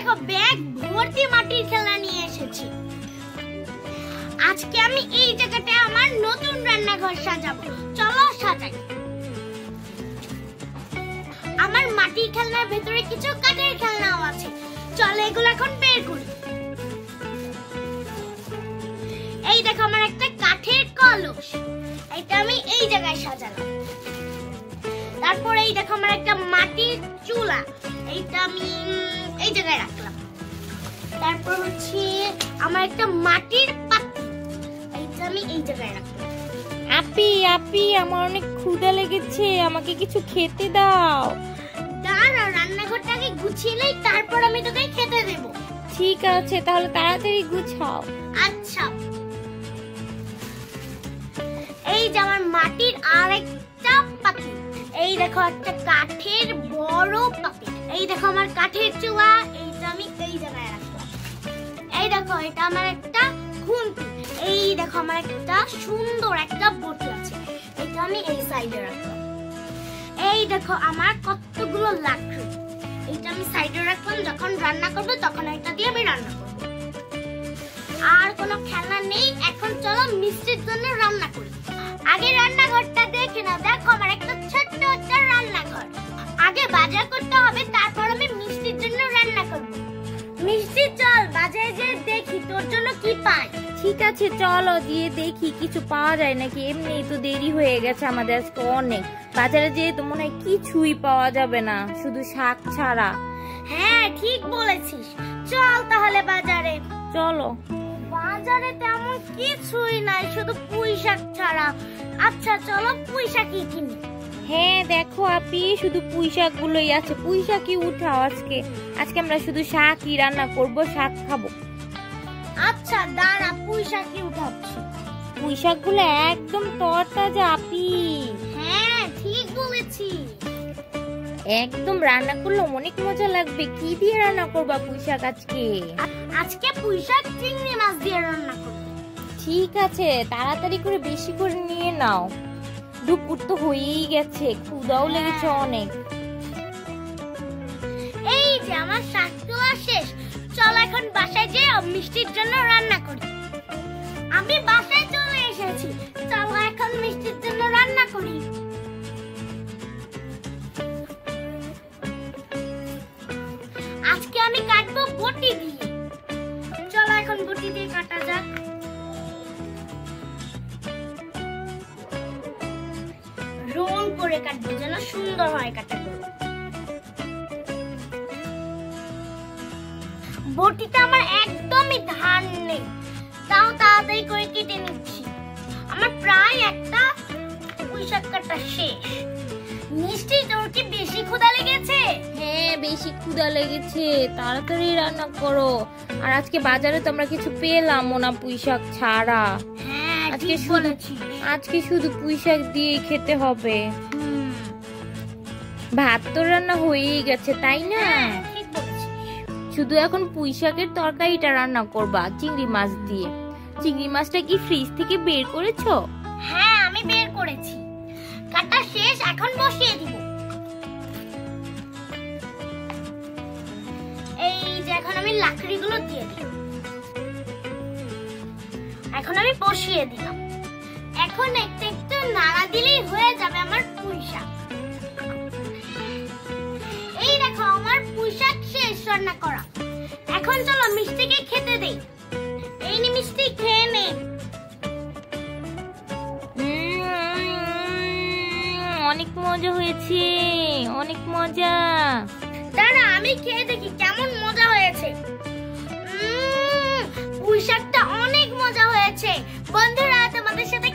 দেখো ব্যাগ ভর্তি মাটির খেলনা নিয়ে এসেছি। আজকে আমি এই জায়গাটায় আমার নতুন রান্নাঘর সাজাবো। চলো সাজাই। আমার মাটির খেলনার ভেতরে কিছু কাঠের খেলনাও আছে। চলো এগুলো এখন বের করি। এই দেখো আমার একটা কাঠের কলস, এটা আমি এই জায়গায় সাজালাম। তারপর এই দেখো আমার একটা মাটির চুলা, এইটা আমি এই জায়গায় রাখলাম। তারপর হচ্ছে আমার একটা মাটির পাতিল, এইটা আমি এই জায়গায় রাখলাম। আপি আমার অনেক ক্ষুধা লেগেছে, আমাকে কিছু খেতে দাও। দাঁড়া, রান্নাঘরটাকে গুছিয়েলেই তারপর আমি তোকে খেতে দেব। ঠিক আছে, তাহলে তাড়াতাড়ি গুছাও। আচ্ছা, এই যে আমার মাটির আরেকটা পাতিল, এই দেখো একটা কাঠের বড় পাতিল, এই দেখো আমার কাঠের চুলা, এইটা আমি এই জায়গায় রাখলাম। এই দেখো এটা আমার একটা খুন্তি, এই দেখো আমার একটা সুন্দর একটা বটি আছে, এটা আমি এই সাইডে রাখলাম। এই দেখো আমার কতগুলো লাকড়ি, এইটা আমি সাইডে রাখলাম। যখন রান্না করব তখন এটা দিয়ে আমি রান্না করব। আর কোনো খেলনা নেই, এখন চলো মিষ্টির জন্য রান্না করি। আগে রান্নাঘরটা দেখে নাও। দেখো আমার একটা ছোট্ট একটা রান্নাঘর। আগে বাজার করতে হবে, তারপর আমি মিষ্টির জন্য রান্না করব। মিষ্টি চল বাজারে যেয়ে দেখি তোর জন্য কি পাই। ঠিক আছে, চলো গিয়ে দেখি কিছু পাওয়া যায় নাকি। এমনি তো দেরি হয়ে গেছে আমাদের আজকে অনেক। বাজারে যেয়ে তো মনে হয় কিছুই পাওয়া যাবে না, শুধু শাক ছাড়া। হ্যাঁ ঠিক বলেছিস, চল তাহলে বাজারে। চলো। বাজারে তেমন কিছুই নাই, শুধু পুঁই শাক ছাড়া। আচ্ছা চলো পুঁই শাকই কিনি। হ্যাঁ দেখো আপি, শুধু পুঁই শাক গুলোই আছে। পুঁই শাকই উঠাও আজকে। আজকে আমরা শুধু শাকই রান্না করব, শাক খাবো। আচ্ছা দাঁড়া, পুঁই শাকই উঠাচ্ছি। পুঁই শাক গুলো একদম তরতাজা আপি। হ্যাঁ ঠিক বলেছি, একদম রান্না করলে অনেক মজা লাগবে। কি দিয়ে রান্না করবা পুঁই শাক আজকে? আজকে পুঁই শাক চিংড়ি মাছ দিয়ে রান্না করব। ঠিক আছে, তাড়াতাড়ি করে বেশি করে নিয়ে নাও, দুপুর তো হয়েই গেছে, ক্ষুধাও লেগেছে অনেক। এই যে আমার শাক তোলা শেষ, চলো এখন বাসায় যেয়ে মিষ্টির জন্য রান্না করি। আমি বাসায় চলে এসেছি, চলো এখন মিষ্টির জন্য রান্না করি। আজকে আমি কাটবো বটি দিয়ে। চলো এখন বটি দিয়ে কাটা যাক। রোল করে কাটবো যেন সুন্দর হয় কাটাগুলো। বটিটা আমার একদমই ধার নেই, তাও তাড়াতাড়ি করে কেটে নিচ্ছি। আমার প্রায় একটা পুঁই শাক কাটা শেষ। মিষ্টি তোর কি বেশি ক্ষুধা লেগেছে? হ্যাঁ বেশি ক্ষুধা লেগেছে, তাড়াতাড়ি রান্না করো। আর আজকে বাজারে তো আমরা কিছু পেলাম না পুঁই শাক ছাড়া। হ্যাঁ আজকে শুধু পুঁই শাক দিয়েই খেতে হবে। ভাত তো রান্না হয়েই গেছে তাই না? শুধু এখন পুঁই শাকের তরকারিটা রান্না করবা চিংড়ি মাছ দিয়ে। চিংড়ি মাছটা কি ফ্রিজ থেকে বের করেছো? হ্যাঁ আমি বের করেছি, কাটা শেষ, এখন বসিয়ে দিব। এই যে এখন আমি লাকড়িগুলো দিয়ে দিই। এখন আমি বসিয়ে দিলাম। এখন একটু একটু নাড়া দিলেই হয়ে যাবে আমার পুঁই শাক। এই দেখো আমার পুঁই শাক শেষ রান্না করা। এখন চলো মিষ্টিকে খেতে দেই। এই নি মিষ্টি, খেয়ে নে। অনেক মজা হয়েছে, অনেক মজা। দাঁড়া আমি খেয়ে দেখি কেমন মজা হয়েছে। পুঁই শাকটা অনেক মজা হয়েছে। বন্ধুরা তোমাদের সাথে